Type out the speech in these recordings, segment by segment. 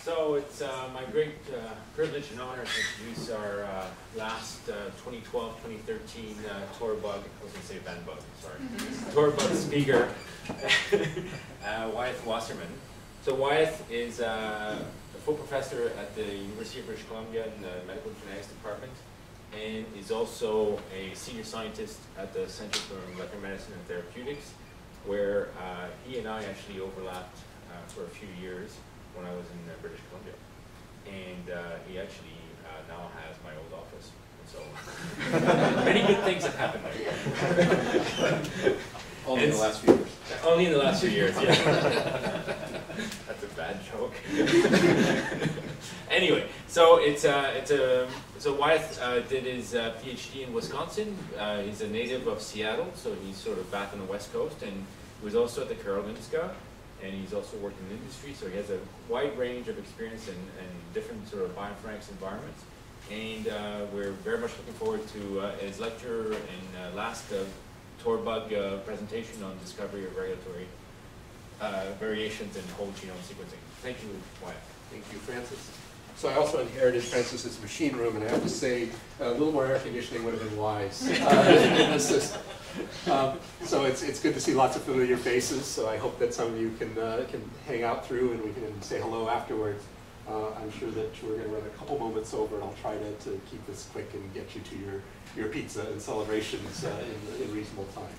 So it's my great privilege and honor to introduce our last 2012-2013 TorBUG, I was going to say BandBug, sorry, TorBUG speaker, Wyeth Wasserman. So Wyeth is a full professor at the University of British Columbia in the Medical Genetics Department, and is also a senior scientist at the Center for Molecular Medicine and Therapeutics, where he and I actually overlapped for a few years when I was in British Columbia. And he actually now has my old office. And so many good things have happened there. Only in the last few years. Only in the last few years, yeah. That's a bad joke. Anyway, so so Wyeth did his PhD in Wisconsin. He's a native of Seattle, so he's sort of back on the West Coast, and he was also at the Karolinska, and he's also worked in industry, so he has a wide range of experience in different sort of bioinformatics environments. And we're very much looking forward to his lecture and last TorBUG presentation on discovery of regulatory variations in whole genome sequencing. Thank you, Wyeth. Thank you, Francis. So I also inherited Francis's machine room, and I have to say a little more air conditioning would have been wise in this system. So it's good to see lots of familiar faces. So I hope that some of you can hang out through, and we can say hello afterwards. I'm sure that we're going to run a couple moments over, and I'll try to keep this quick and get you to your pizza and celebrations in reasonable time.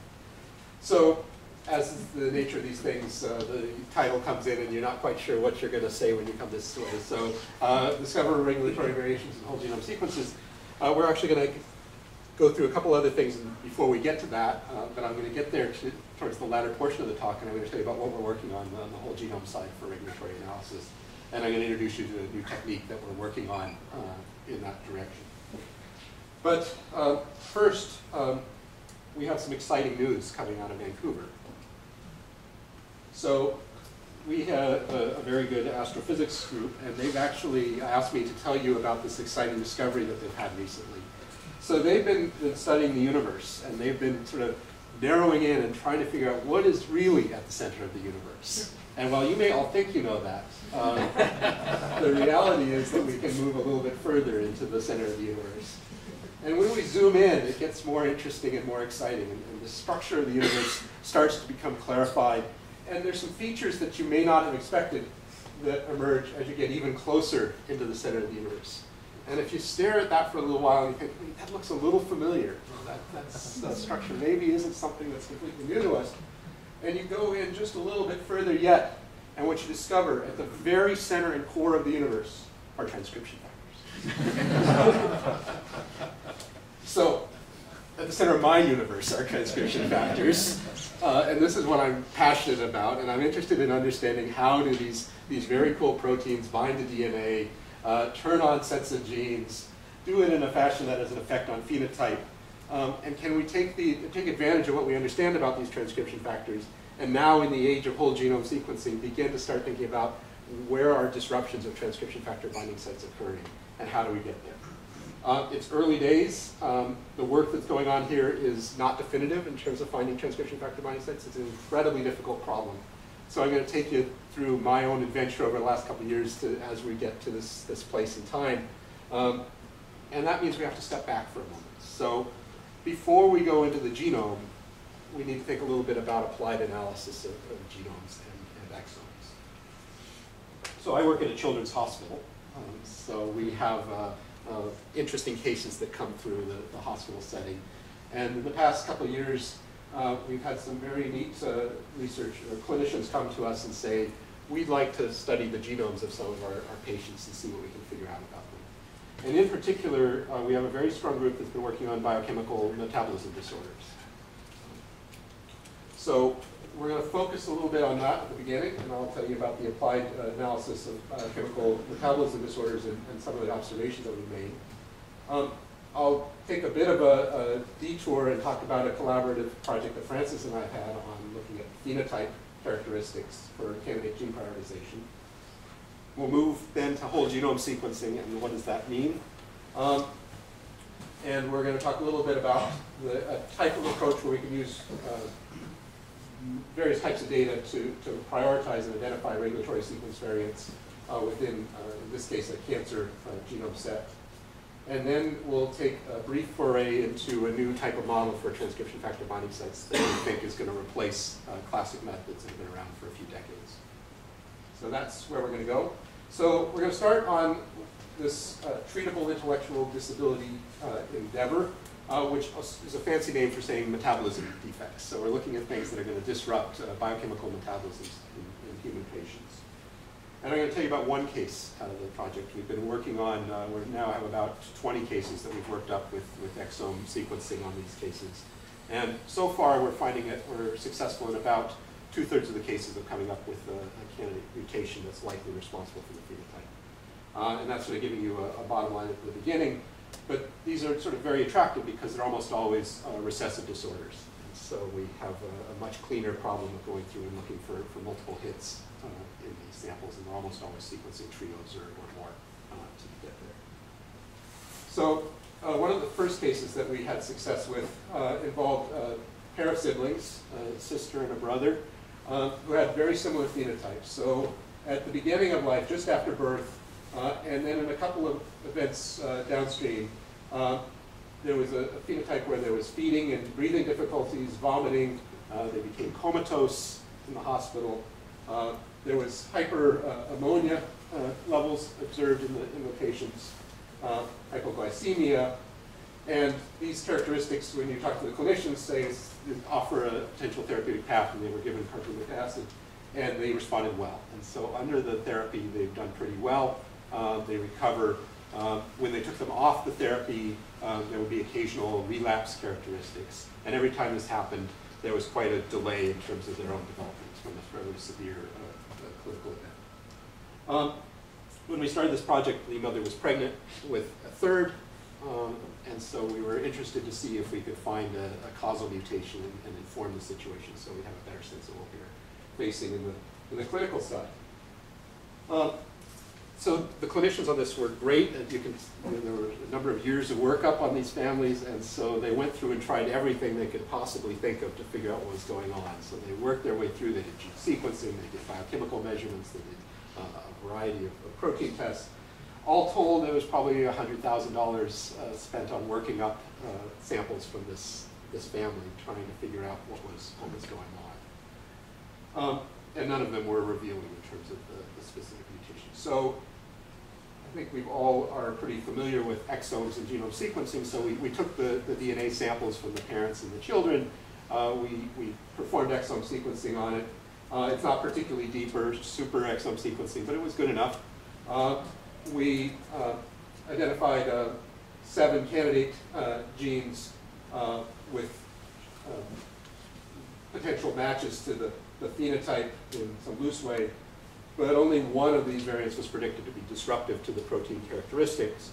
So, as is the nature of these things, the title comes in and you're not quite sure what you're going to say when you come this way. So, discover regulatory variations in whole genome sequences. We're actually going to go through a couple other things before we get to that, but I'm going to get there towards the latter portion of the talk, and I'm going to tell you about what we're working on the whole genome side for regulatory analysis. And I'm going to introduce you to a new technique that we're working on in that direction. But first, we have some exciting news coming out of Vancouver. So we have a very good astrophysics group, and they've actually asked me to tell you about this exciting discovery that they've had recently. So they've been studying the universe, and they've been sort of narrowing in and trying to figure out what is really at the center of the universe. And while you may all think you know that, the reality is that we can move a little bit further into the center of the universe. And when we zoom in, it gets more interesting and more exciting, and the structure of the universe starts to become clarified. And there's some features that you may not have expected that emerge as you get even closer into the center of the universe. And if you stare at that for a little while, and you think, hey, that looks a little familiar. That structure maybe isn't something that's completely new to us. And you go in just a little bit further yet, and what you discover at the very center and core of the universe are transcription factors. So, at the center of my universe are transcription factors. And this is what I'm passionate about, and I'm interested in understanding how do these very cool proteins bind to DNA, turn on sets of genes, do it in a fashion that has an effect on phenotype, and can we take advantage of what we understand about these transcription factors, and now in the age of whole genome sequencing, begin to start thinking about where are disruptions of transcription factor binding sites occurring, and how do we get there? It's early days. The work that's going on here is not definitive in terms of finding transcription factor binding sites. It's an incredibly difficult problem. So I'm going to take you through my own adventure over the last couple of years as we get to this place in time. And that means we have to step back for a moment. So before we go into the genome, we need to think a little bit about applied analysis of genomes and exomes. So I work at a children's hospital. So we have interesting cases that come through the hospital setting. And in the past couple of years, we've had some very neat research, or clinicians come to us and say, we'd like to study the genomes of some of our patients and see what we can figure out about them. And in particular, we have a very strong group that's been working on biochemical metabolism disorders. So we're going to focus a little bit on that at the beginning, and I'll tell you about the applied analysis of chemical metabolism disorders and some of the observations that we've made. I'll take a bit of a detour and talk about a collaborative project that Francis and I have had on looking at phenotype characteristics for candidate gene prioritization. We'll move then to whole genome sequencing and what does that mean. And we're going to talk a little bit about a type of approach where we can use various types of data to prioritize and identify regulatory sequence variants within, in this case, a cancer genome set. And then we'll take a brief foray into a new type of model for transcription factor binding sites that we think is going to replace classic methods that have been around for a few decades. So that's where we're going to go. So we're going to start on this treatable intellectual disability endeavor, which is a fancy name for saying metabolism defects. So we're looking at things that are going to disrupt biochemical metabolisms in human patients. And I'm going to tell you about one case out of the project we've been working on. We now have about 20 cases that we've worked up with exome sequencing on these cases. And so far, we're finding that we're successful in about 2/3 of the cases of coming up with a candidate mutation that's likely responsible for the phenotype. And that's sort of giving you a bottom line at the beginning. But these are sort of very attractive because they're almost always recessive disorders. And so we have a much cleaner problem of going through and looking for multiple hits in these samples, and we're almost always sequencing trios or more to get there. So one of the first cases that we had success with involved a pair of siblings, a sister and a brother, who had very similar phenotypes. So at the beginning of life, just after birth, and then in a couple of events downstream, there was a phenotype where there was feeding and breathing difficulties, vomiting. They became comatose in the hospital. There was hyperammonia levels observed in the patients, hypoglycemia, and these characteristics, when you talk to the clinicians, say offer a potential therapeutic path, and they were given carglumic acid, and they responded well. And so under the therapy, they've done pretty well. They recover. When they took them off the therapy, there would be occasional relapse characteristics, and every time this happened, there was quite a delay in terms of their own development from a fairly severe clinical event. When we started this project, the mother was pregnant with a third, and so we were interested to see if we could find a causal mutation and inform the situation so we have a better sense of what we're facing in the clinical side. So the clinicians on this were great. There were a number of years of workup on these families, and so they went through and tried everything they could possibly think of to figure out what was going on. So they worked their way through. They did gene sequencing, they did biochemical measurements, they did a variety of protein tests. All told, there was probably $100,000 spent on working up samples from this family, trying to figure out what was going on. And none of them were revealing in terms of the specific mutation. So I think we all are pretty familiar with exomes and genome sequencing. So we took the DNA samples from the parents and the children. We performed exome sequencing on it. It's not particularly deep or super exome sequencing, but it was good enough. We identified 7 candidate genes with potential matches to the phenotype in some loose way, but only one of these variants was predicted to be disruptive to the protein characteristics.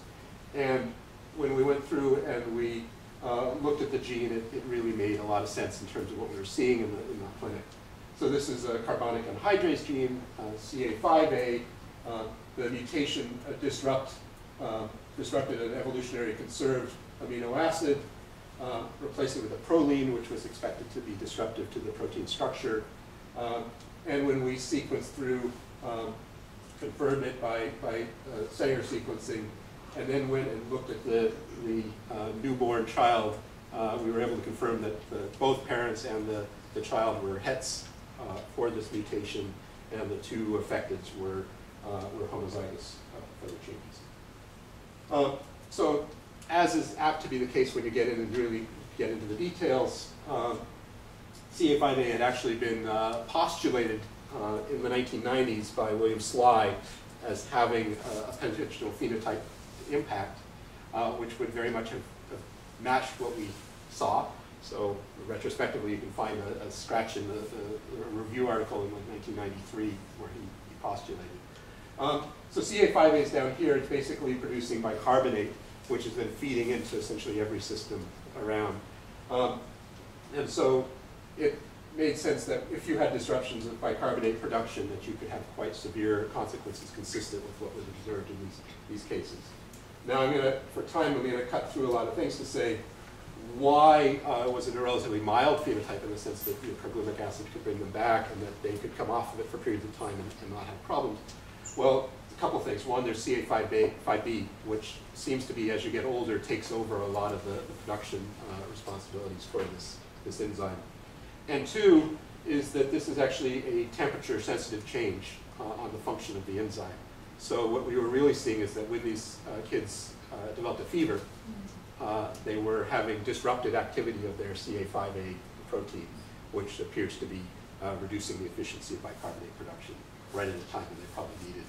And when we went through and we looked at the gene, it really made a lot of sense in terms of what we were seeing in the clinic. So this is a carbonic anhydrase gene, CA5A. The mutation disrupted an evolutionary conserved amino acid, replacing it with a proline, which was expected to be disruptive to the protein structure. And when we sequenced through, confirmed it by Sanger sequencing, and then went and looked at the newborn child, we were able to confirm that both parents and the child were hets for this mutation, and the 2 affecteds were homozygous for the genes. So, as is apt to be the case when you get in and really get into the details, CA5A had actually been postulated in the 1990s by William Sly as having a potential phenotype impact, which would very much have matched what we saw. So retrospectively, you can find a scratch in the review article in 1993 where he postulated. So CA5A is down here. It's basically producing bicarbonate, which is then feeding into essentially every system around. And so it made sense that if you had disruptions of bicarbonate production, that you could have quite severe consequences consistent with what was observed in these cases. Now for time, I'm going to cut through a lot of things to say, why was it a relatively mild phenotype in the sense that carglumic acid could bring them back and that they could come off of it for periods of time and not have problems? Well, a couple things. One, there's CA5B, which seems to be, as you get older, takes over a lot of the production responsibilities for this enzyme. And two is that this is actually a temperature-sensitive change on the function of the enzyme. So what we were really seeing is that when these kids developed a fever, they were having disrupted activity of their CA5A protein, which appears to be reducing the efficiency of bicarbonate production right at a time when they probably needed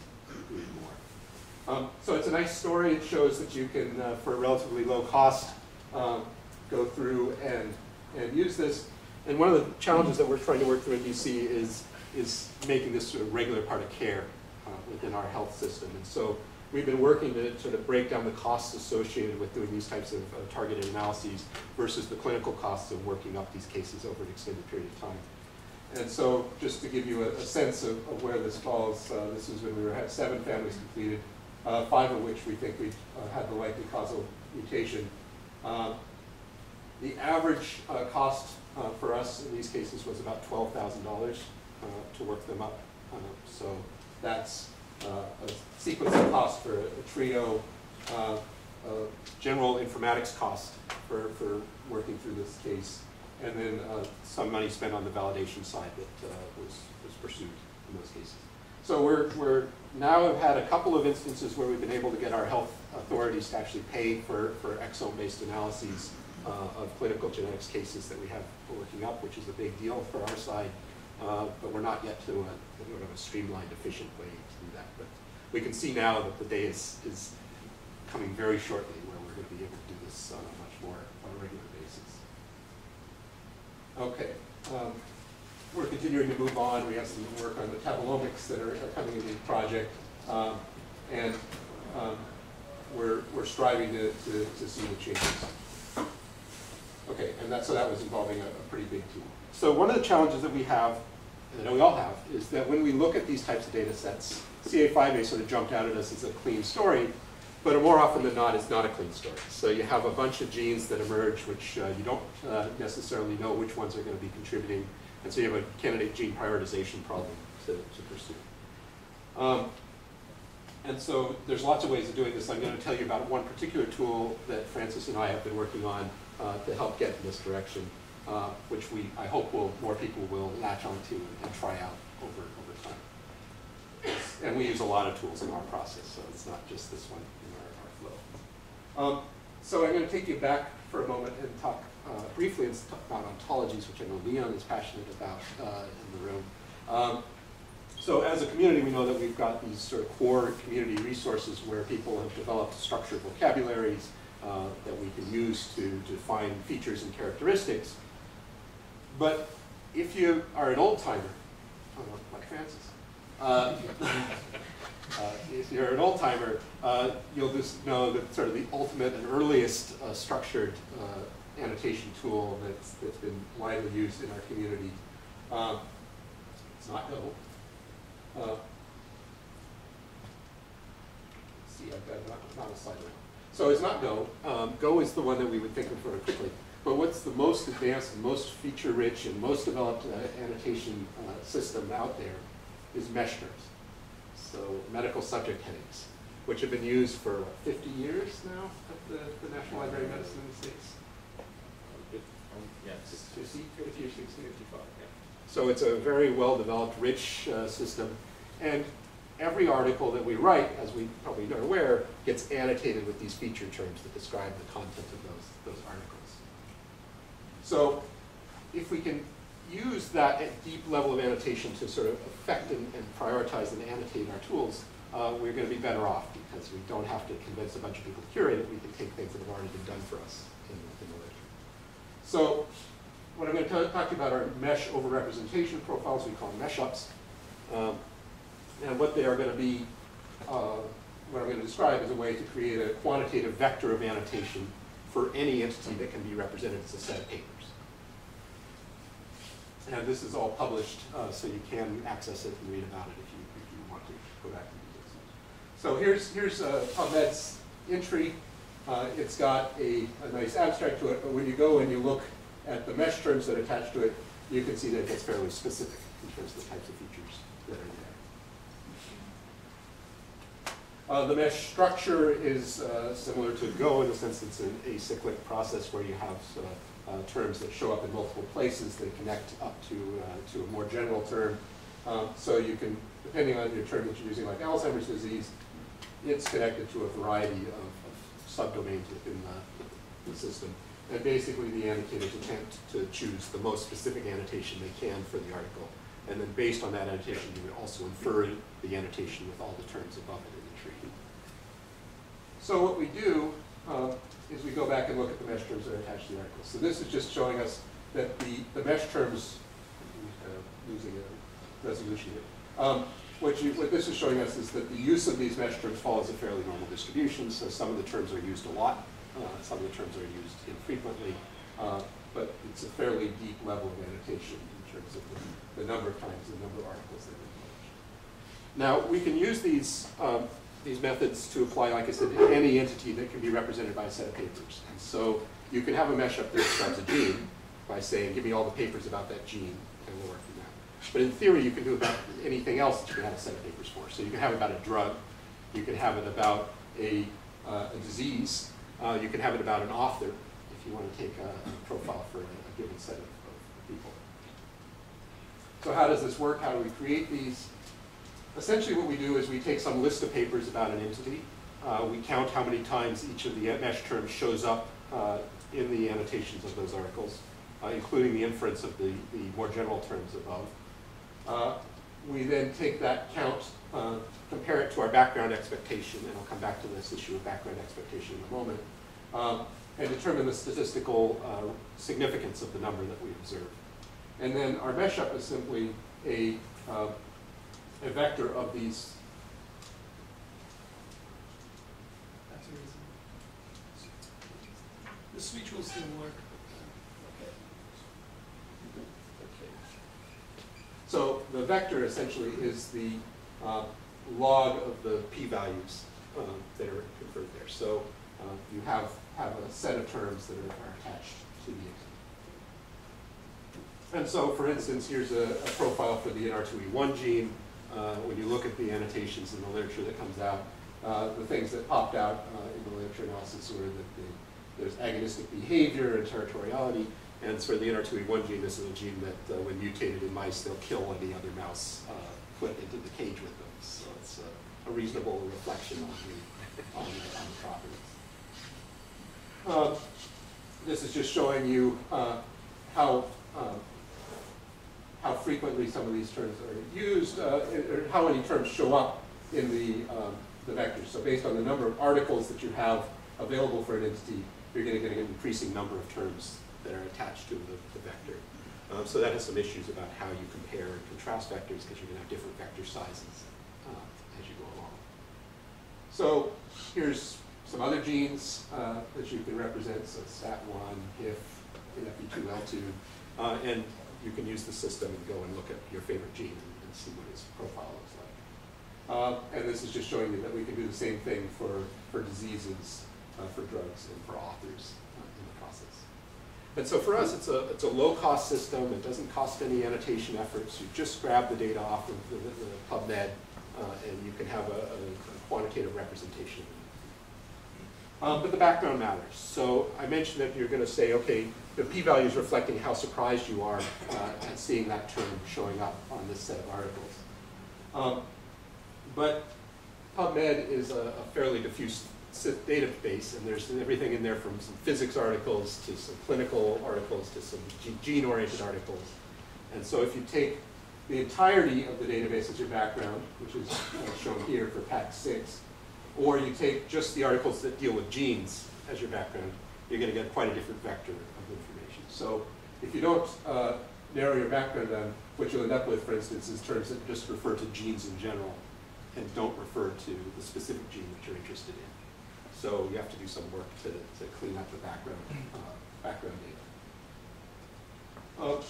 more. So it's a nice story. It shows that you can, for a relatively low cost, go through and use this. And one of the challenges that we're trying to work through in DC is making this sort of regular part of care within our health system. And so we've been working to sort of break down the costs associated with doing these types of targeted analyses versus the clinical costs of working up these cases over an extended period of time. And so just to give you a sense of where this falls, this is when we had 7 families completed, 5 of which we think we had the likely causal mutation. The average cost for us in these cases was about $12,000 to work them up. So that's a sequencing cost for a trio, general informatics cost for working through this case, and then some money spent on the validation side that was pursued in those cases. So we're now have had a couple of instances where we've been able to get our health authorities to actually pay for exome-based analyses of clinical genetics cases that we have working up, which is a big deal for our side, but we're not yet to a streamlined, efficient way to do that. But we can see now that the day is coming very shortly where we're going to be able to do this on a much more regular basis. Okay, we're continuing to move on. We have some work on metabolomics that are coming into the project, and we're striving to see the changes. Okay, and so that was involving a pretty big team. So one of the challenges that we have, and I know we all have, is that when we look at these types of data sets, CA5A sort of jumped out at us as a clean story, but more often than not, it's not a clean story. So you have a bunch of genes that emerge which you don't necessarily know which ones are going to be contributing, and so you have a candidate gene prioritization problem to pursue. And so there's lots of ways of doing this. I'm going to tell you about one particular tool that Francis and I have been working on to help get in this direction, which I hope more people will latch onto and try out over time. And we use a lot of tools in our process, so it's not just this one in our flow. So I'm going to take you back for a moment and talk briefly about ontologies, which I know Leon is passionate about in the room. So as a community, we know that we've got these sort of core community resources where people have developed structured vocabularies that we can use to define features and characteristics. But if you are an old-timer, like Francis, if you're an old-timer, you'll just know that sort of the ultimate and earliest structured annotation tool that's been widely used in our community. It's not Go. See, I've got not a slide now. So it's not Go. Go is the one that we would think of very quickly. But what's the most advanced and most feature-rich and most developed annotation system out there is mesh terms. So medical subject headings, which have been used for 50 years now at the National Library of Medicine in the States. Yes. 50 years, 60, 55. Yeah. So it's a very well-developed, rich system. And every article that we write, as we probably are aware, gets annotated with these feature terms that describe the content of those articles. So if we can use that deep level of annotation to sort of affect and prioritize and annotate our tools, we're going to be better off because we don't have to convince a bunch of people to curate it. We can take things that have already been done for us in the literature. So what I'm going to talk to you about are mesh overrepresentation profiles. We call them mesh-ups. And what they are going to be, what I'm going to describe is a way to create a quantitative vector of annotation for any entity that can be represented as a set of papers. And this is all published, so you can access it and read about it if you want to go back and do this. So here's PubMed's entry. It's got a nice abstract to it, but when you go and you look at the mesh terms that attach to it, you can see that it gets fairly specific in terms of the types of features that are The mesh structure is similar to Go in the sense it's an acyclic process where you have terms that show up in multiple places. They connect up to a more general term. So you can, depending on your term that you're using, like Alzheimer's disease, it's connected to a variety of subdomains within the system. And basically the annotators attempt to choose the most specific annotation they can for the article. And then based on that annotation, you would also infer the annotation with all the terms above it in the tree. So what we do is we go back and look at the mesh terms that are attached to the article. So this is just showing us that the mesh terms, losing a resolution here. What this is showing us is that the use of these mesh terms follows a fairly normal distribution. So some of the terms are used a lot. Some of the terms are used infrequently. But it's a fairly deep level of annotation in terms of the number of times, the number of articles that are published. Now, we can use these methods to apply, like I said, to any entity that can be represented by a set of papers. And so you can have a mesh up there that describes a gene by saying, give me all the papers about that gene, and we'll work from that. But in theory, you can do about anything else that you can have a set of papers for. So you can have it about a drug. You can have it about a disease. You can have it about an author, if you want to take a profile for a given set of people. So how does this work? How do we create these? Essentially what we do is we take some list of papers about an entity. We count how many times each of the mesh terms shows up in the annotations of those articles, including the inference of the more general terms above. We then take that count, compare it to our background expectation, and I'll come back to this issue of background expectation in a moment, and determine the statistical significance of the number that we observe. And then our mesh up is simply a vector of these. That's a reason. The switch will still work. Okay. So the vector essentially is the log of the p-values that are conferred there. So you have a set of terms that are attached to the entity. And so, for instance, here's a profile for the NR2E1 gene. When you look at the annotations in the literature that comes out, the things that popped out in the literature analysis were that there's agonistic behavior and territoriality. And for the NR2E1 gene, this is a gene that, when mutated in mice, they'll kill any other mouse put into the cage with them. So it's a reasonable reflection on the properties. This is just showing you how frequently some of these terms are used, or how many terms show up in the vectors. So based on the number of articles that you have available for an entity, you're going to get an increasing number of terms that are attached to the vector. So that has some issues about how you compare and contrast vectors, because you're going to have different vector sizes as you go along. So here's some other genes that you can represent, so STAT1, HIF, NFE2L2, and you can use the system and go and look at your favorite gene and see what its profile looks like. And this is just showing you that we can do the same thing for diseases, for drugs, and for authors in the process. And so for us, it's a low-cost system. It doesn't cost any annotation efforts. You just grab the data off of the PubMed, and you can have a quantitative representation. But the background matters. So I mentioned that you're going to say, okay, the p-value is reflecting how surprised you are at seeing that term showing up on this set of articles. But PubMed is a fairly diffuse database, and there's everything in there from some physics articles to some clinical articles to some gene-oriented articles. And so if you take the entirety of the database as your background, which is shown here for PAC6, or you take just the articles that deal with genes as your background, you're going to get quite a different vector of information. So if you don't narrow your background down, what you'll end up with, for instance, is terms that just refer to genes in general and don't refer to the specific gene that you're interested in. So you have to do some work to clean up the background data.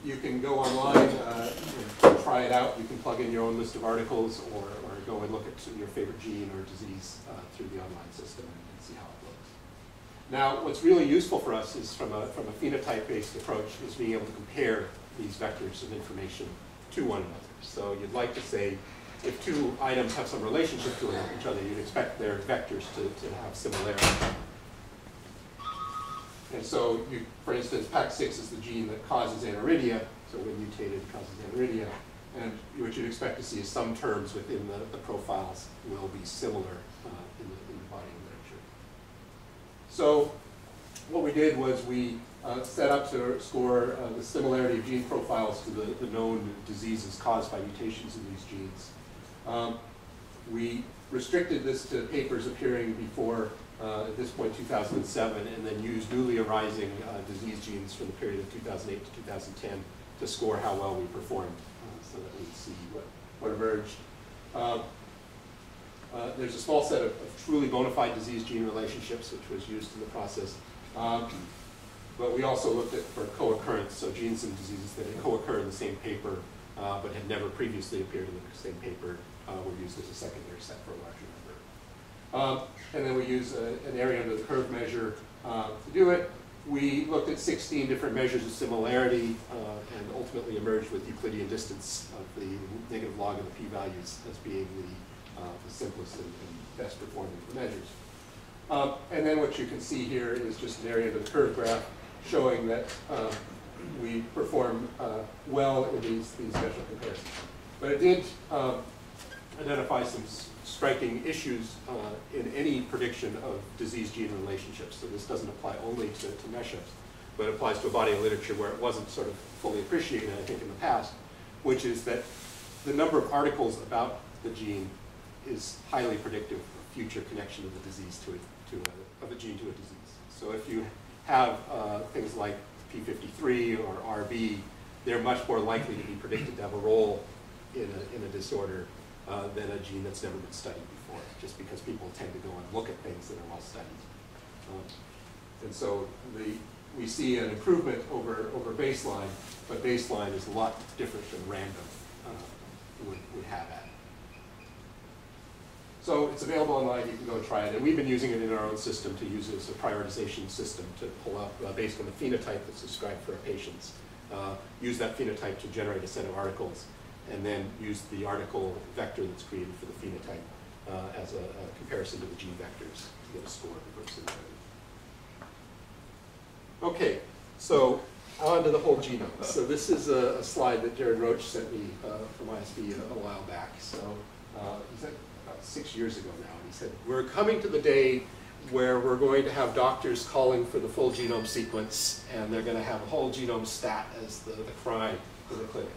You can go online and try it out. You can plug in your own list of articles, or go and look at your favorite gene or disease through the online system and see how it looks. Now, what's really useful for us is from a phenotype-based approach is being able to compare these vectors of information to one another. So you'd like to say, if two items have some relationship to each other, you'd expect their vectors to have similarity. And so, for instance, PAC6 is the gene that causes aniridia, so when mutated it causes aniridia, and what you'd expect to see is some terms within the profiles will be similar in the body literature. So what we did was we set up to score the similarity of gene profiles to the known diseases caused by mutations in these genes. We restricted this to papers appearing before, at this point, 2007, and then used newly arising disease genes from the period of 2008 to 2010 to score how well we performed, so that we'd see what emerged. There's a small set of truly bona fide disease gene relationships which was used in the process. But we also looked at for co-occurrence, so genes and diseases that co-occur in the same paper but had never previously appeared in the same paper were used as a secondary set for a larger number. And then we use an area under the curve measure to do it. We looked at 16 different measures of similarity and ultimately emerged with Euclidean distance of the negative log of the p-values as being the simplest and best performing of the measures. And then what you can see here is just an area under the curve graph showing that we perform well in these measurement comparisons. But it did identify some striking issues in any prediction of disease gene relationships. So this doesn't apply only to meshups, but applies to a body of literature where it wasn't sort of fully appreciated, I think, in the past, which is that the number of articles about the gene is highly predictive of future connection of the disease of a gene to a disease. So if you have things like P53 or RB, they're much more likely to be predicted to have a role in a disorder than a gene that's never been studied before, just because people tend to go and look at things that are well studied. And so we see an improvement over baseline, but baseline is a lot different than random would have at. So it's available online, you can go and try it. And we've been using it in our own system to use it as a prioritization system to pull up, based on the phenotype that's described for our patients, use that phenotype to generate a set of articles, and then use the article vector that's created for the phenotype as a comparison to the gene vectors to get a score of similarity. Okay, so on to the whole genome. So this is a slide that Jared Roach sent me from ISB a while back. So he said about 6 years ago now, and he said, we're coming to the day where we're going to have doctors calling for the full genome sequence, and they're going to have a whole genome stat as the cry for the clinic.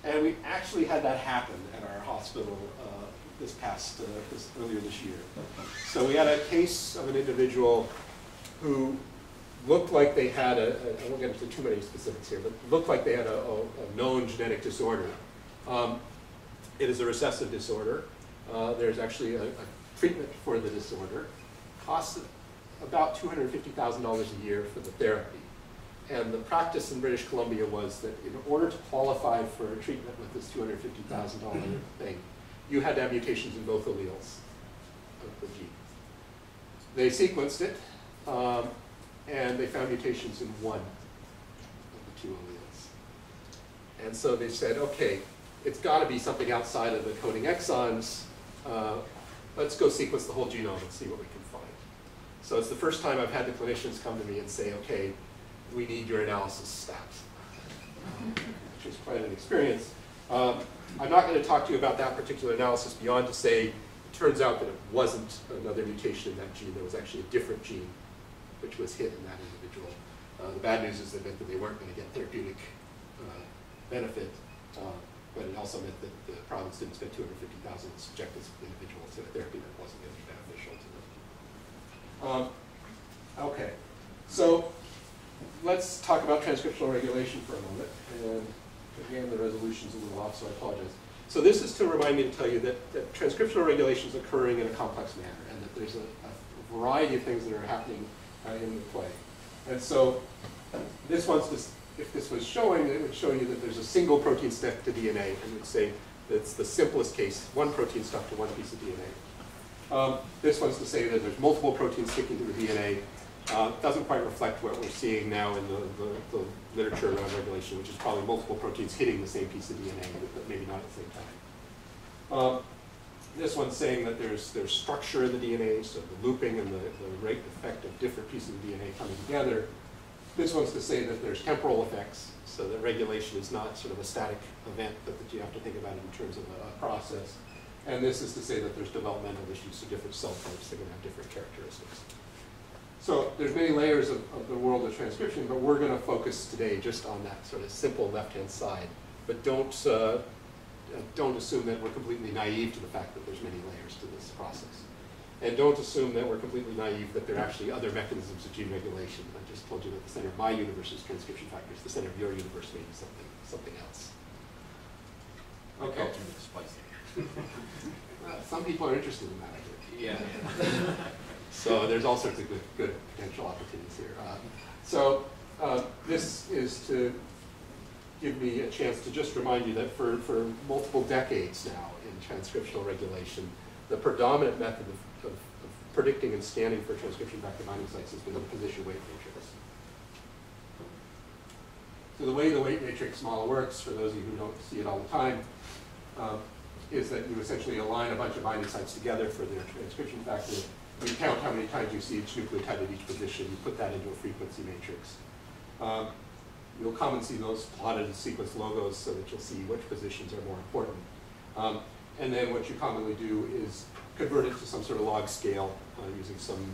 And we actually had that happen at our hospital earlier this year. So we had a case of an individual who looked like they had I won't get into too many specifics here, but looked like they had a known genetic disorder. It is a recessive disorder. There's actually a treatment for the disorder. Costs about $250,000 a year for the therapy. And the practice in British Columbia was that in order to qualify for a treatment with this $250,000 thing, you had to have mutations in both alleles of the gene. They sequenced it, and they found mutations in one of the two alleles. And so they said, okay, it's got to be something outside of the coding exons. Let's go sequence the whole genome and see what we can find. So it's the first time I've had the clinicians come to me and say, okay, we need your analysis stats, which is quite an experience. I'm not going to talk to you about that particular analysis beyond to say, it turns out that it wasn't another mutation in that gene. There was actually a different gene which was hit in that individual. The bad news is it meant that they weren't going to get therapeutic benefit, but it also meant that the province didn't spend $250,000 to subject this individual to a therapy that wasn't going to be beneficial to them. Okay, so let's talk about transcriptional regulation for a moment. And again, the resolution's a little off, so I apologize. So this is to remind me to tell you that transcriptional regulation is occurring in a complex manner, and that there's a variety of things that are happening in the play. And so this one's just, if this was showing, it would show you that there's a single protein stuck to DNA, and it would say that's the simplest case, one protein stuck to one piece of DNA. This one's to say that there's multiple proteins sticking to the DNA. Doesn't quite reflect what we're seeing now in the literature around regulation, which is probably multiple proteins hitting the same piece of DNA, but maybe not at the same This one's saying that there's structure in the DNA, so the looping and the rate effect of different pieces of DNA coming together. This one's to say that there's temporal effects, so that regulation is not sort of a static event, but that you have to think about it in terms of a process. And this is to say that there's developmental issues, so different cell types that are going to have different characteristics. So there's many layers of the world of transcription, but we're going to focus today just on that sort of simple left-hand side. But don't assume that we're completely naive to the fact that there's many layers to this process. And don't assume that we're completely naive that there are actually other mechanisms of gene regulation. I just told you that the center of my universe is transcription factors. The center of your universe may be something else. Okay. Some people are interested in that, I think. Yeah. So there's all sorts of good potential opportunities here. This is to give me a chance to just remind you that for multiple decades now in transcriptional regulation, the predominant method of predicting and scanning for transcription factor binding sites has been the position weight matrix. So the way the weight matrix model works, for those of you who don't see it all the time, is that you essentially align a bunch of binding sites together for their transcription factor. You count how many times you see each nucleotide at each position. You put that into a frequency matrix. You'll commonly see those plotted as sequence logos so that you'll see which positions are more important. And then what you commonly do is convert it to some sort of log scale using some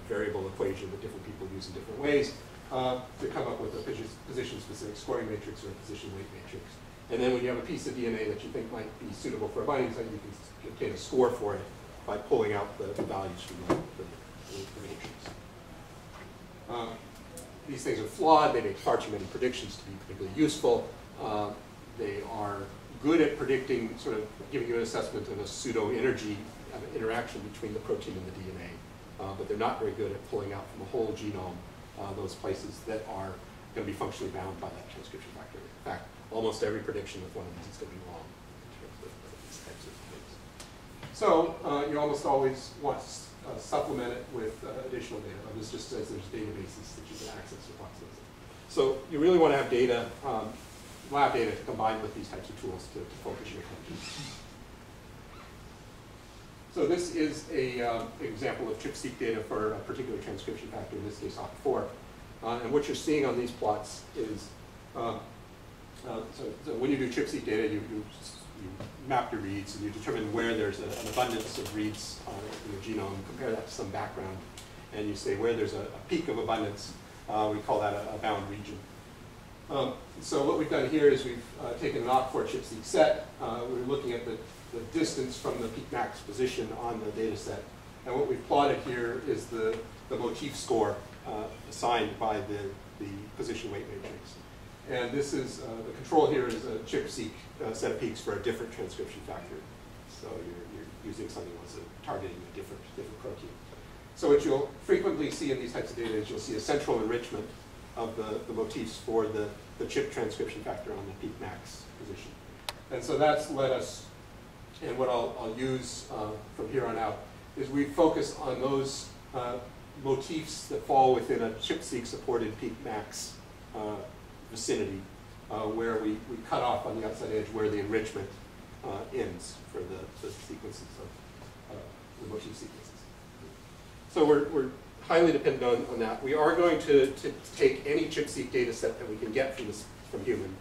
variable equation that different people use in different ways to come up with a position-specific scoring matrix or a position weight matrix. And then when you have a piece of DNA that you think might be suitable for a binding site, you can obtain a score for it by pulling out the values from the matrix. These things are flawed. They make far too many predictions to be particularly useful. They are good at predicting, sort of giving you an assessment of a pseudo-energy interaction between the protein and the DNA. But they're not very good at pulling out from a whole genome those places that are going to be functionally bound by that transcription factor. In fact, almost every prediction with one of these is going to be wrong in terms of these types of things. So you almost always want to supplement it with additional data. This just says there's databases that you can access with lots of those. So you really want to have data, lab data, to combine with these types of tools to focus your attention. So this is an example of ChIP-seq data for a particular transcription factor, in this case OCT4. And what you're seeing on these plots is, so when you do ChIP-seq data, you map your reads and you determine where there's an abundance of reads in the genome, compare that to some background, and you say where there's a peak of abundance, we call that a bound region. So what we've done here is we've taken an OCT4 ChIP-seq set. We're looking at the distance from the peak max position on the data set. And what we've plotted here is the motif score assigned by the position weight matrix. And this is, the control here is a ChIP-seq set of peaks for a different transcription factor. So you're using something that's targeting a different protein. So what you'll frequently see in these types of data is you'll see a central enrichment of the motifs for the ChIP transcription factor on the peak max position. And so that's led us, and what I'll use from here on out, is we focus on those motifs that fall within a ChIP-seq supported peak max vicinity, where we cut off on the outside edge where the enrichment ends for the sequences of the motif sequences. So we're highly dependent on that. We are going to take any ChIP-seq data set that we can get from human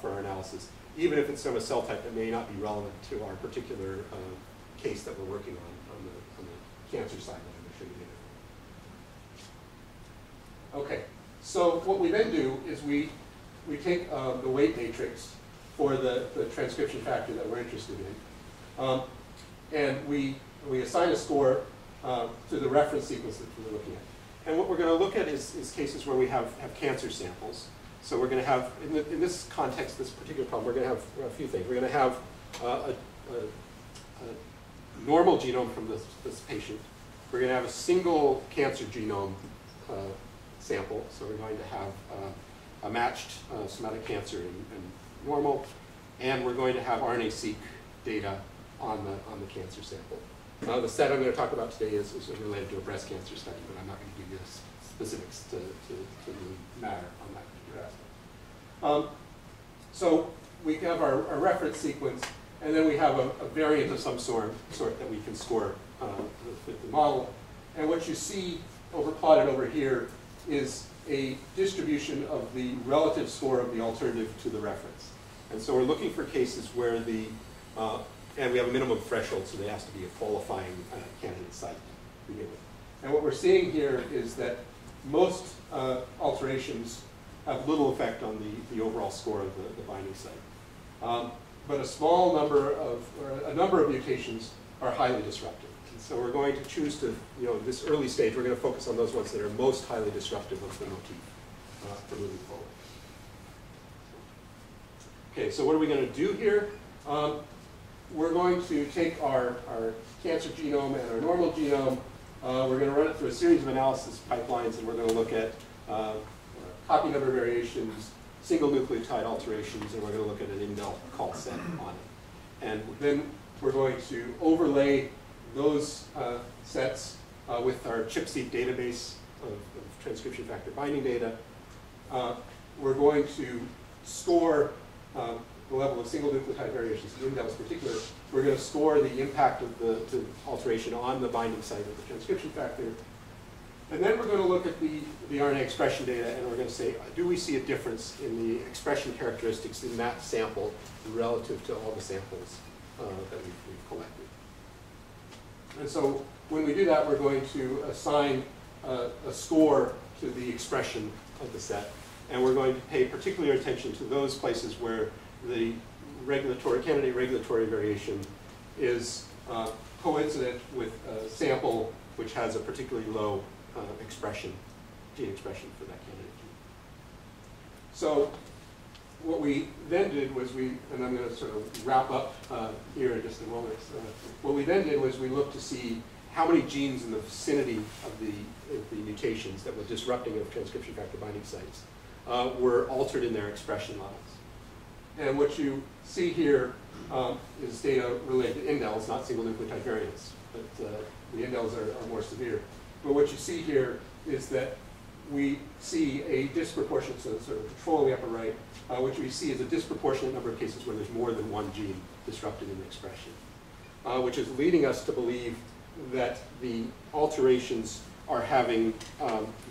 for our analysis, even if it's from a cell type that may not be relevant to our particular case that we're working on the cancer side that I'm going to show you later. Okay, so what we then do is we take the weight matrix for the transcription factor that we're interested in, and we assign a score to the reference sequence that we're looking at. And what we're going to look at is cases where we have cancer samples. So we're going to have, in this context, this particular problem, we're going to have a few things. We're going to have a normal genome from this patient. We're going to have a single cancer genome sample. So we're going to have a matched somatic cancer and normal. And we're going to have RNA-seq data on the cancer sample. The set I'm going to talk about today is related to a breast cancer study, but I'm not going to give you the specifics to really matter on that particular aspect. So we have our reference sequence, And then we have a variant of some sort that we can score with the model. And what you see plotted over here is a distribution of the relative score of the alternative to the reference. And so we're looking for cases where and we have a minimum threshold, so there has to be a qualifying candidate site to begin with. And what we're seeing here is that most alterations have little effect on the overall score of the binding site. But a small number or a number of mutations are highly disruptive. And so we're going to choose to, this early stage, we're going to focus on those ones that are most highly disruptive of the motif for moving forward. Okay, so what are we going to do here? We're going to take our cancer genome and our normal genome. We're going to run it through a series of analysis pipelines, and we're going to look at copy number variations, single nucleotide alterations, and we're going to look at an indel call set on it. And then we're going to overlay those sets with our ChIP-seq database of transcription factor binding data. We're going to score the level of single nucleotide variations, in indels in particular. We're going to score the impact of the alteration on the binding site of the transcription factor. And then we're going to look at the RNA expression data, and we're going to say, do we see a difference in the expression characteristics in that sample relative to all the samples that we've collected. And so when we do that, we're going to assign a score to the expression of the set. And we're going to pay particular attention to those places where the candidate regulatory variation is coincident with a sample which has a particularly low gene expression for that candidate gene. So what we then did was and I'm going to sort of wrap up here in just a moment. What we then did was we looked to see how many genes in the vicinity of the mutations that were disrupting of transcription factor binding sites were altered in their expression levels. And what you see here is data related to indels, not single nucleotide variants, but the indels are more severe. But what you see here is that we see a disproportionate, so sort of control in the upper right, which we see is a disproportionate number of cases where there's more than one gene disrupted in the expression, which is leading us to believe that the alterations are having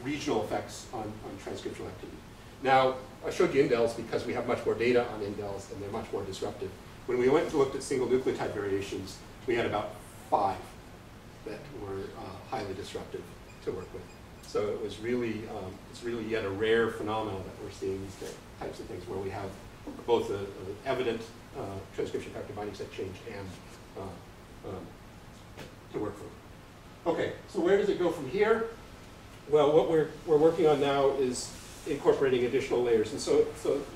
regional effects on transcriptional activity. Now, I showed you indels because we have much more data on indels and they're much more disruptive. When we went and looked at single nucleotide variations, we had about 5 that were highly disruptive to work with. So it was really, it's really yet a rare phenomenon that we're seeing these types of things where we have both an evident transcription factor binding site change and to work from. Okay, so where does it go from here? Well, what we're working on now is incorporating additional layers. And so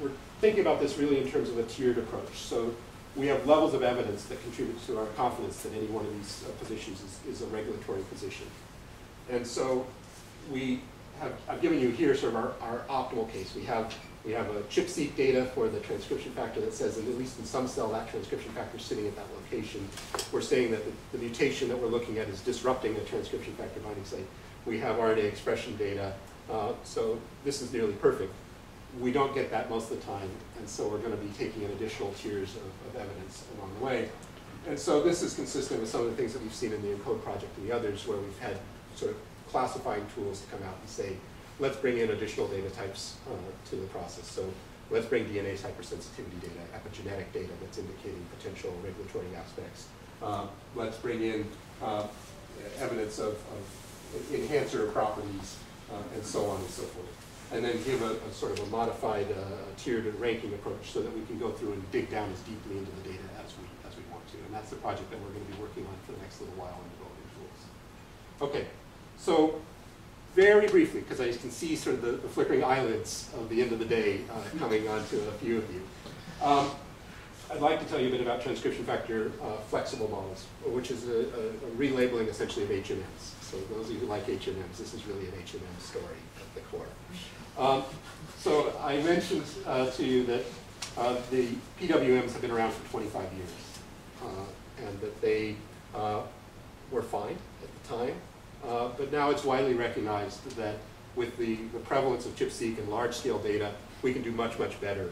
we're thinking about this really in terms of a tiered approach. So we have levels of evidence that contribute to our confidence that any one of these positions is a regulatory position. And so I've given you here sort of our optimal case. We have a ChIP-seq data for the transcription factor that says that at least in some cell that transcription factor is sitting at that location. We're saying that the mutation that we're looking at is disrupting the transcription factor binding site. We have RNA expression data. So this is nearly perfect. We don't get that most of the time, and so we're going to be taking in additional tiers of evidence along the way. And so this is consistent with some of the things that we've seen in the ENCODE project and the others, where we've had sort of classifying tools to come out and say, let's bring in additional data types to the process. So let's bring DNA hypersensitivity data, epigenetic data that's indicating potential regulatory aspects. Let's bring in evidence of enhancer properties, and so on and so forth. And then give a sort of a modified tiered ranking approach so that we can go through and dig down as deeply into the data as we want to. And that's the project that we're going to be working on for the next little while in developing tools. Okay, so very briefly, because I can see sort of the flickering eyelids of the end of the day coming on to a few of you. I'd like to tell you a bit about transcription factor flexible models, which is a relabeling essentially of HMMs. So those of you who like HMMs, this is really an HMM story at the core. So I mentioned to you that the PWMs have been around for 25 years, and that they were fine at the time. But now it's widely recognized that with the prevalence of ChIP-seq and large-scale data, we can do much better.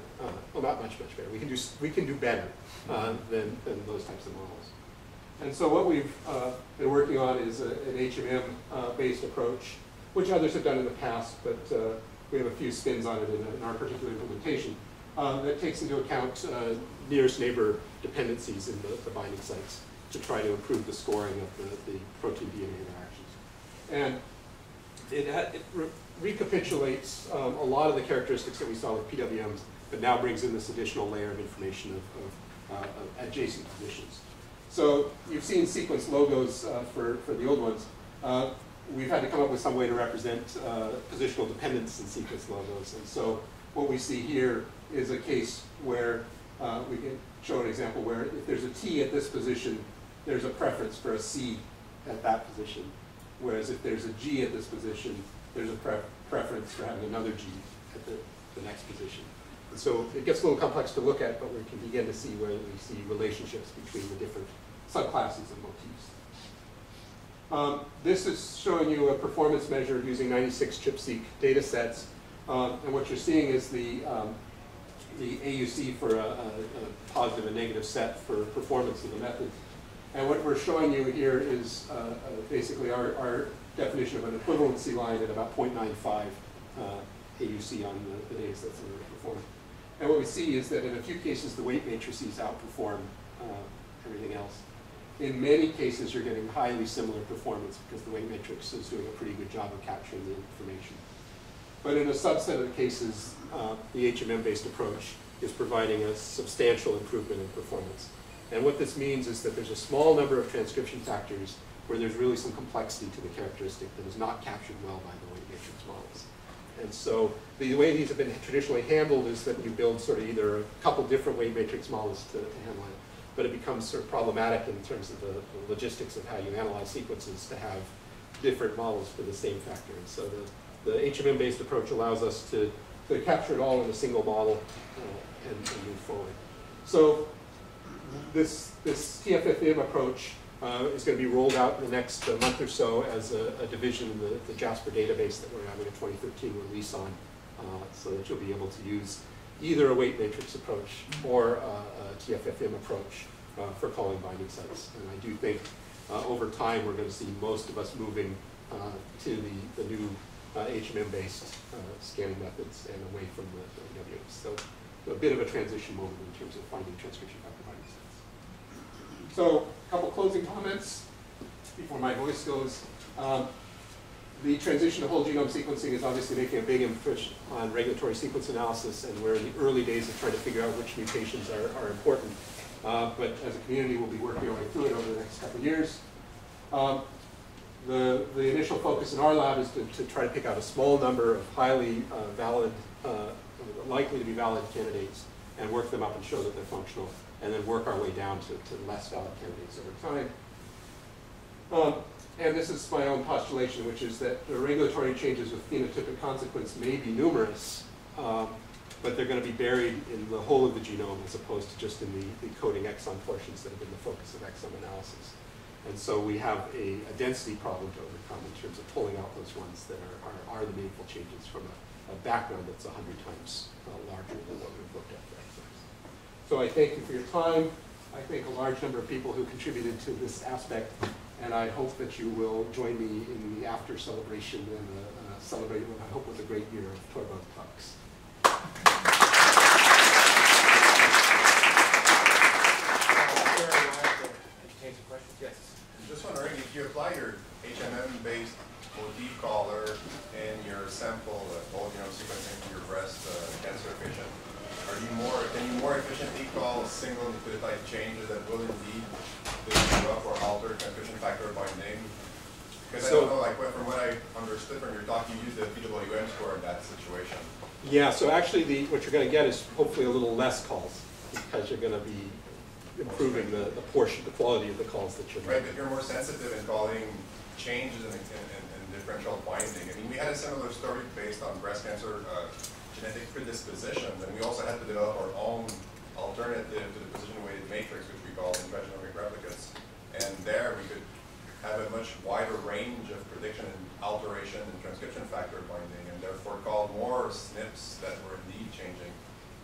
Well, not much better. We can do better than those types of models. And so what we've been working on is an HMM-based approach, which others have done in the past, but we have a few spins on it in our particular implementation that takes into account nearest neighbor dependencies in the binding sites to try to improve the scoring of the protein-DNA interactions. And it recapitulates a lot of the characteristics that we saw with PWMs, but now brings in this additional layer of information of adjacent positions. So you've seen sequence logos for the old ones. We've had to come up with some way to represent positional dependence in sequence logos. And so what we see here is a case where we can show an example where if there's a T at this position, there's a preference for a C at that position. Whereas if there's a G at this position, there's a preference for having another G at the next position. And so it gets a little complex to look at, but we can begin to see where we see relationships between the different subclasses of motifs. This is showing you a performance measure using 96 ChIP-seq data sets. And what you're seeing is the AUC for a positive and negative set for performance of the method. And what we're showing you here is basically our definition of an equivalency line at about 0.95 AUC on the data sets that we're performing. And what we see is that in a few cases, the weight matrices outperform everything else. In many cases, you're getting highly similar performance because the weight matrix is doing a pretty good job of capturing the information. But in a subset of the cases, the HMM-based approach is providing a substantial improvement in performance. And what this means is that there's a small number of transcription factors where there's really some complexity to the characteristic that is not captured well by the weight matrix models. And so the way these have been traditionally handled is that you build sort of either a couple different weight matrix models to handle it, but it becomes sort of problematic in terms of the logistics of how you analyze sequences to have different models for the same factor. And so the HMM-based approach allows us to capture it all in a single model and move forward. So this TFFM approach is going to be rolled out in the next month or so as a division in the Jasper database that we're having a 2013 release on, so that you'll be able to use either a weight matrix approach or a TFFM approach for calling binding sites. And I do think over time we're going to see most of us moving to the new HMM-based scanning methods and away from the WMs. So a bit of a transition moment in terms of finding transcription factor binding sites. So a couple closing comments before my voice goes. The transition to whole genome sequencing is obviously making a big impression on regulatory sequence analysis, and we're in the early days of trying to figure out which mutations are important. But as a community, we'll be working our way through it over the next couple of years. The initial focus in our lab is to try to pick out a small number of highly valid, likely to be valid candidates and work them up and show that they're functional, and then work our way down to less valid candidates over time. And this is my own postulation, which is that the regulatory changes with phenotypic consequence may be numerous, but they're going to be buried in the whole of the genome as opposed to just in the coding exon portions that have been the focus of exome analysis. And so we have a density problem to overcome in terms of pulling out those ones that are the meaningful changes from a background that's 100 times larger than what we've looked at for exomes. So I thank you for your time. I thank a large number of people who contributed to this aspect, and I hope that you will join me in the after celebration and celebrate what I hope was a great year of TorBUG talks. Yes. I'm just wondering if you apply your HMM-based motif caller in your sample whole genome sequencing for your breast cancer patient, can you more efficiently call single nucleotide changes that will indeed disrupt or alter transcription factor binding? Because I don't know, like from what I understood from your talk, you used the PWM score in that situation. Yeah, so actually what you're going to get is hopefully a little less calls because you're going to be improving the quality of the calls that you're making. Right, but you're more sensitive in calling changes in differential binding. I mean, we had a similar story based on breast cancer genetic predispositions, and we also had to develop our own alternative to the position-weighted matrix, which we call intragenomic replicates. And there we could have a much wider range of prediction and alteration and transcription factor binding, and therefore call more SNPs that were indeed changing.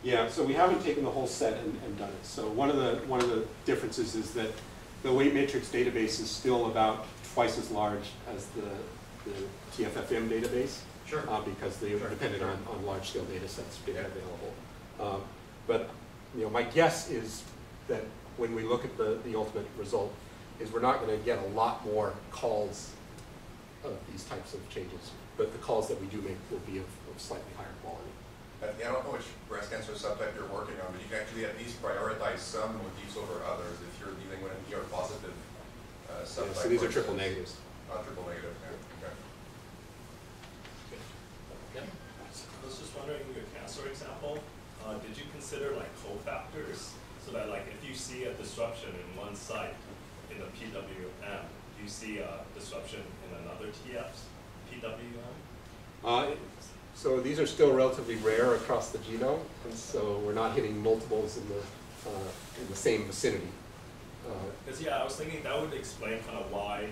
Yeah, so we haven't taken the whole set and done it. So one of the differences is that the weight matrix database is still about twice as large as the TFFM database. Sure. Because they are dependent on large-scale data sets being available. But my guess is that when we look at the ultimate result, is we're not going to get a lot more calls of these types of changes. But the calls that we do make will be of slightly higher quality. I don't know which breast cancer subtype you're working on, but you can actually at least prioritize some motifs over others if you're dealing with an ER-positive subtype. So these are triple negatives. Triple negative, yeah. Okay. I was just wondering, in your cancer example, did you consider like cofactors? So that like if you see a disruption in one site in the PWM, do you see a disruption in another TF's PWM? So these are still relatively rare across the genome, and so we're not hitting multiples in the same vicinity. Because I was thinking that would explain kind of why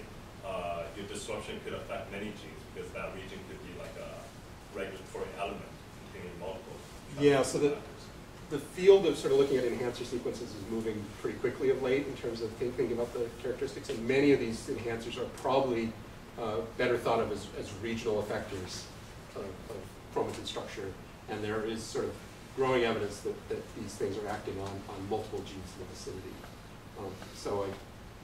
your disruption could affect many genes, because that region could be like a regulatory element containing multiple. Yeah, so the field of sort of looking at enhancer sequences is moving pretty quickly of late in terms of thinking about the characteristics, and many of these enhancers are probably better thought of as regional effectors of chromatin structure, and there is sort of growing evidence that these things are acting on multiple genes in the vicinity. So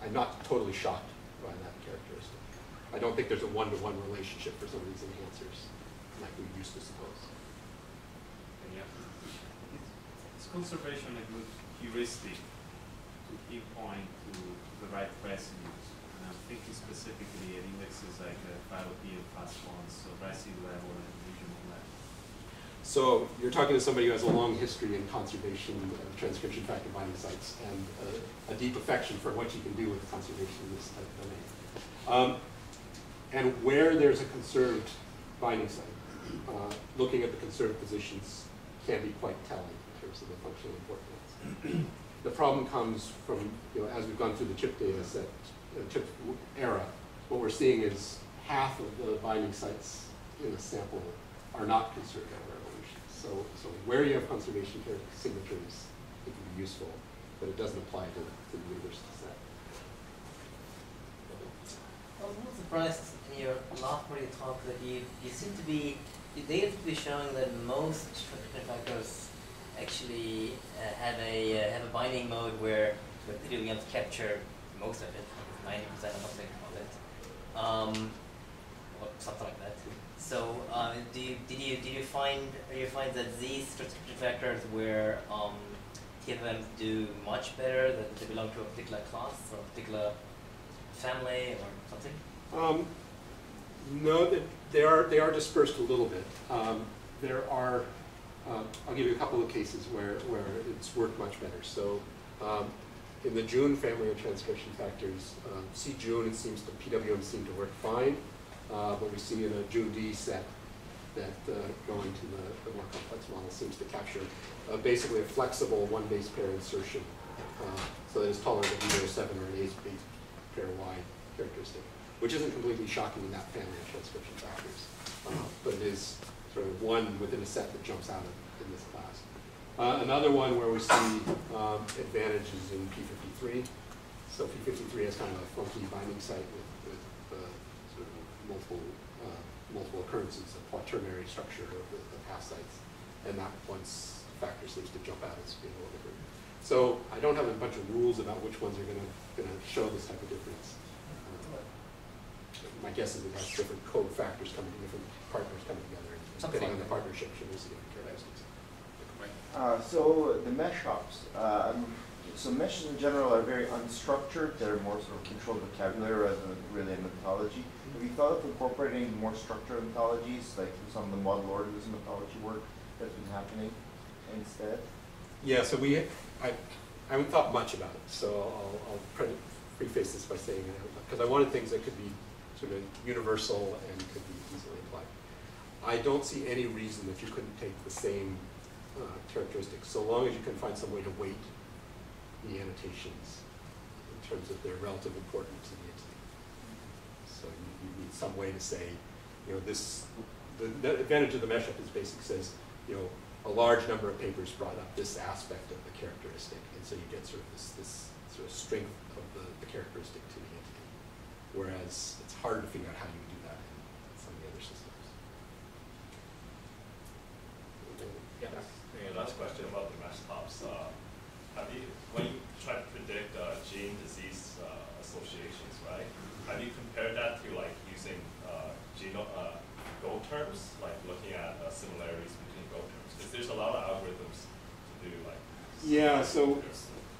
I'm not totally shocked by that characteristic. I don't think there's a one-to-one relationship for some of these enhancers, like we used to suppose. Is conservation a good heuristic to pinpoint to the right residues? And I'm thinking specifically at indexes like phyloP and FAS1, so residue level and regional level. So you're talking to somebody who has a long history in conservation of transcription factor binding sites and a deep affection for what you can do with conservation in this type of domain. And where there's a conserved binding site, looking at the conserved positions can be quite telling in terms of the functional importance. The problem comes from, as we've gone through the chip data set, chip era, what we're seeing is half of the binding sites in the sample are not conserved at revolution. So where you have conservation signatures, it can be useful, but it doesn't apply to the university set. I was a little surprised in your last part of your talk that you seem to be, the data seem to be showing that most transcription factors actually have a binding mode where they do capture most of it, 90% or something of it, or something like that. So, did you find that these transcription factors where TFMs do much better, that they belong to a particular class or a particular family or something? No, they are dispersed a little bit. There are, I'll give you a couple of cases where it's worked much better. So in the June family of transcription factors, C June, it seems the PWM seem to work fine, but we see in a June D set that going to the more complex model seems to capture basically a flexible one base pair insertion, so that it's tolerant of either a 7 or an 8 base pair Y characteristic, which isn't completely shocking in that family of transcription factors, but it is sort of one within a set that jumps out in this class. Another one where we see advantages in P53. So P53 has kind of a funky binding site with sort of multiple occurrences, a quaternary structure of the path sites, and that one's factor seems to jump out as being a little different. So I don't have a bunch of rules about which ones are going to show this type of difference. My guess is it has different code factors coming, different partners coming together. Depending on the partnership, should we see different characteristics. So the mesh hops. So meshes in general are very unstructured. They're more sort of controlled vocabulary rather than really a mythology. Have you thought of incorporating more structured mythologies, like some of the model organism mythology work that's been happening instead? Yeah, so I haven't thought much about it. So I'll preface this by saying, because I wanted things that could be sort of universal and could be easily applied. I don't see any reason that you couldn't take the same characteristics, so long as you can find some way to weight the annotations in terms of their relative importance in the entity. So you need some way to say, this, the advantage of the mesh-up is basically says, a large number of papers brought up this aspect of the characteristic, and so you get sort of this sort of strength of the characteristic to the entity. Whereas it's harder to figure out how you do that in some of the other systems. Yeah. Last question about the mesh tops. When you try to predict gene disease associations, right? Have you compared that to like using Go terms, like looking at similarities between Go terms? Because there's a lot of algorithms to do like. Yeah, so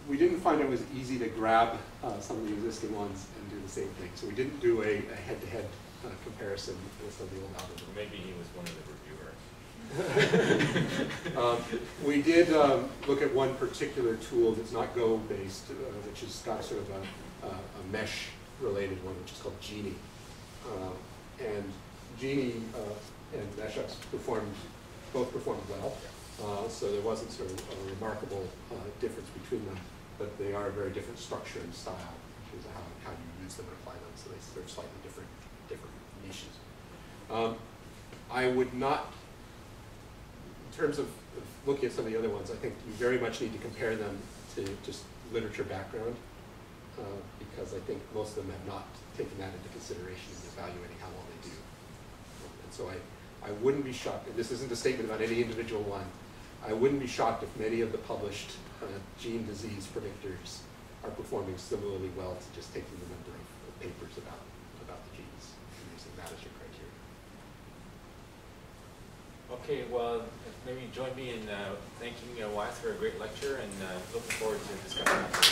we didn't find it was easy to grab some of the existing ones and do the same thing. So we didn't do a head-to-head comparison with some of the old algorithms. Maybe he was one of the reviewers. We did look at one particular tool that's not Go-based, which has got sort of a mesh-related one, which is called Genie. And Genie and Meshups both performed well. So there wasn't sort of a remarkable difference between them, but they are a very different structure and style in terms of how you use them and apply them. So they serve slightly different niches. I would not, in terms of looking at some of the other ones, I think you very much need to compare them to just literature background, because I think most of them have not taken that into consideration in evaluating how well they do. And so I wouldn't be shocked, and this isn't a statement about any individual one, I wouldn't be shocked if many of the published gene disease predictors are performing similarly well to just taking the number of papers about the genes and using that as your criteria. Okay, well, maybe join me in thanking Wyeth for a great lecture, and looking forward to discussing.